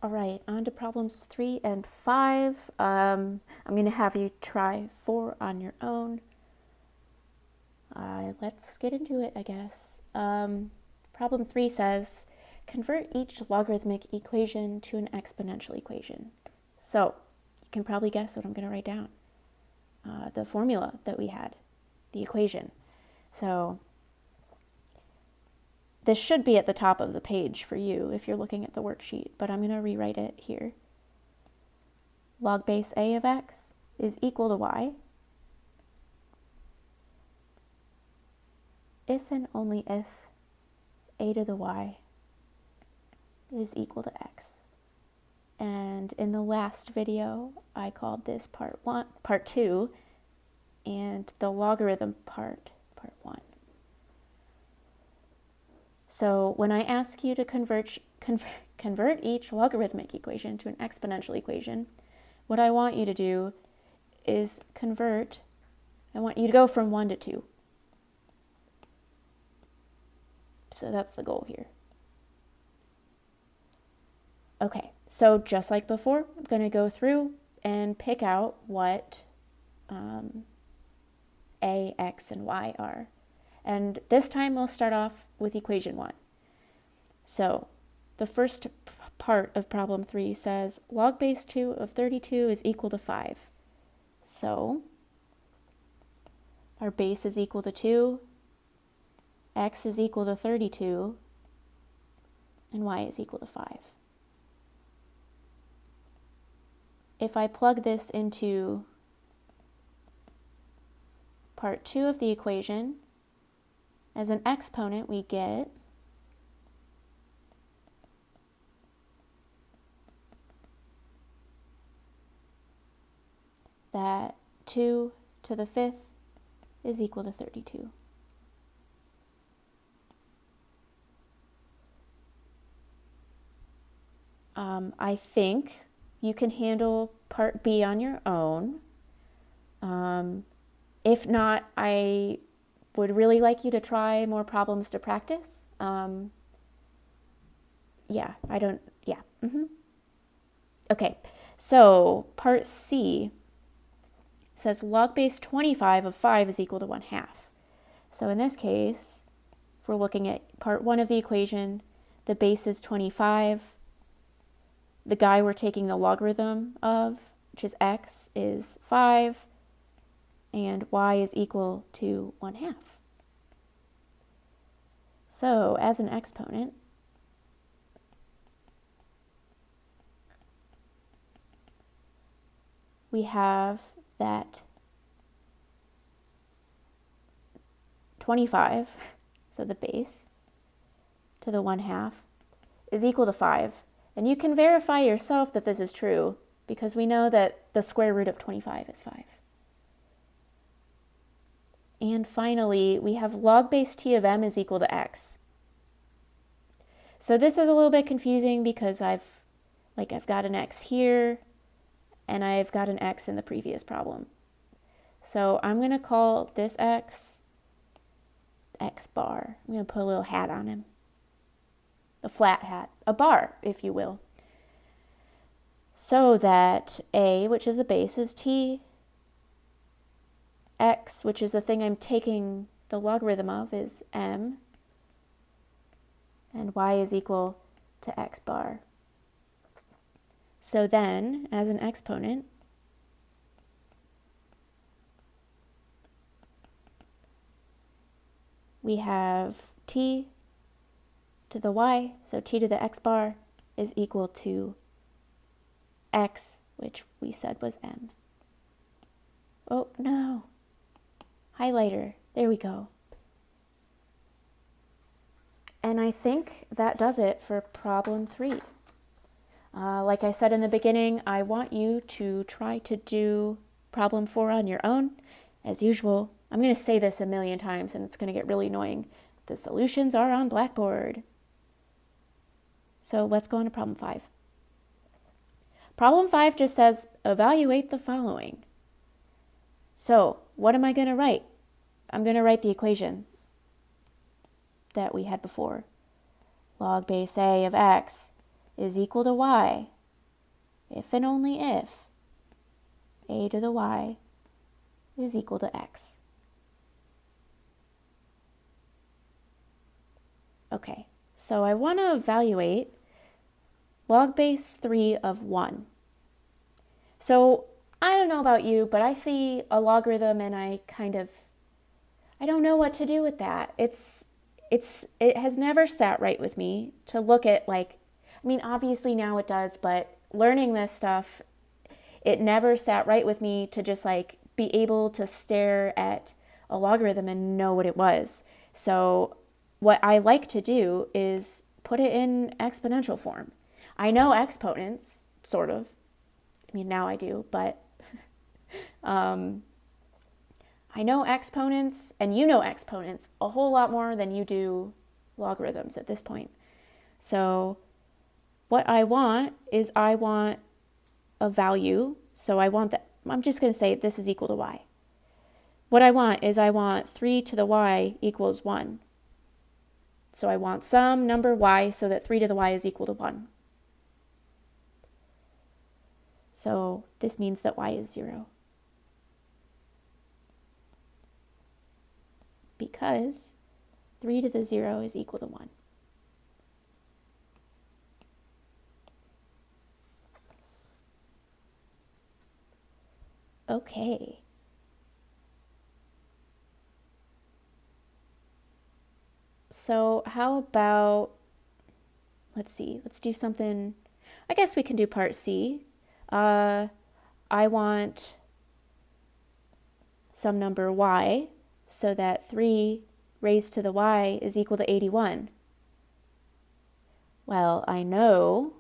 All right, on to problems 3 and 5. I'm going to have you try 4 on your own. Let's get into it, I guess. Problem 3 says, convert each logarithmic equation to an exponential equation. So, you can probably guess what I'm going to write down. The formula that we had, the equation. So, this should be at the top of the page for you if you're looking at the worksheet, but I'm going to rewrite it here. Log base a of x is equal to y if and only if a to the y is equal to x. And in the last video, I called this part 2, and the logarithm part 1. So when I ask you to convert each logarithmic equation to an exponential equation, what I want you to do is I want you to go from 1 to 2. So that's the goal here. Okay, so just like before, I'm going to go through and pick out what a, x, and y are. And this time we'll start off with equation 1. So the first part of problem 3 says log base 2 of 32 is equal to 5. So our base is equal to 2, x is equal to 32, and y is equal to 5. If I plug this into part 2 of the equation, as an exponent we get that 2 to the 5th is equal to 32. I think you can handle part B on your own. If not, I would really like you to try more problems to practice. Okay, so part C says log base 25 of 5 is equal to 1/2. So in this case, if we're looking at part 1 of the equation, the base is 25. The guy we're taking the logarithm of, which is x, is 5, and y is equal to 1/2. So as an exponent, we have that 25, so the base, to the 1/2 is equal to 5. And you can verify yourself that this is true, because we know that the square root of 25 is 5. And finally, we have log base t of m is equal to x. So this is a little bit confusing because I've got an x here, and I've got an x in the previous problem. So I'm going to call this x bar. I'm going to put a little hat on him. A flat hat, a bar, if you will. So that a, which is the base, is t, x, which is the thing I'm taking the logarithm of, is m, and y is equal to x bar. So then, as an exponent, we have t to the y, so t to the x bar is equal to x, which we said was m. Oh, no. Highlighter. There we go. And I think that does it for problem 3. Like I said in the beginning, I want you to try to do problem 4 on your own. As usual, I'm going to say this a million times and it's going to get really annoying. The solutions are on Blackboard. So let's go on to problem 5. Problem 5 just says, evaluate the following. So what am I going to write? I'm going to write the equation that we had before. Log base a of x is equal to y if and only if a to the y is equal to x. Okay, so I want to evaluate log base 3 of 1. So I don't know about you, but I see a logarithm and I don't know what to do with that. It has never sat right with me to look at, like, I mean, obviously now it does, but learning this stuff, it never sat right with me to just like be able to stare at a logarithm and know what it was. So what I like to do is put it in exponential form. I know exponents, sort of. I mean, now I do, but I know exponents, and you know exponents a whole lot more than you do logarithms at this point. So what I want is I want a value. So I want that. I'm just going to say this is equal to y. What I want is I want 3 to the y equals 1. So I want some number y so that 3 to the y is equal to 1. So this means that y is 0. Because 3 to the 0 is equal to 1. Okay. So how about, let's see, let's do something, I guess we can do part C. I want some number y so that 3 raised to the y is equal to 81. Well, I know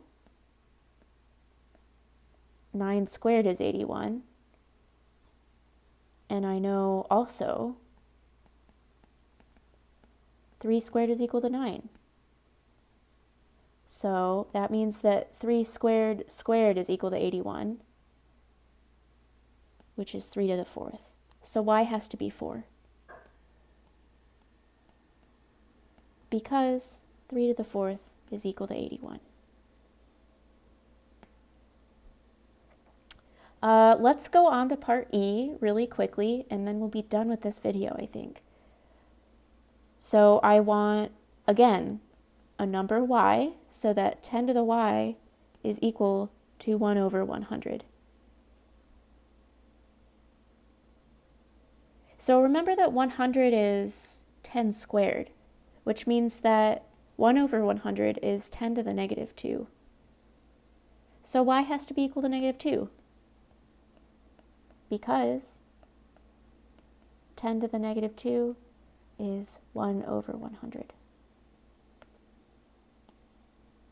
9 squared is 81. And I know also 3 squared is equal to 9. So that means that 3 squared is equal to 81, which is 3 to the 4th. So y has to be 4. Because 3 to the 4th is equal to 81. Let's go on to part E really quickly, and then we'll be done with this video, I think. So I want, again, a number y so that 10 to the y is equal to 1 over 100. So remember that 100 is 10 squared, which means that 1 over 100 is 10 to the negative 2. So y has to be equal to negative 2. Because 10 to the negative 2 is 1 over 100.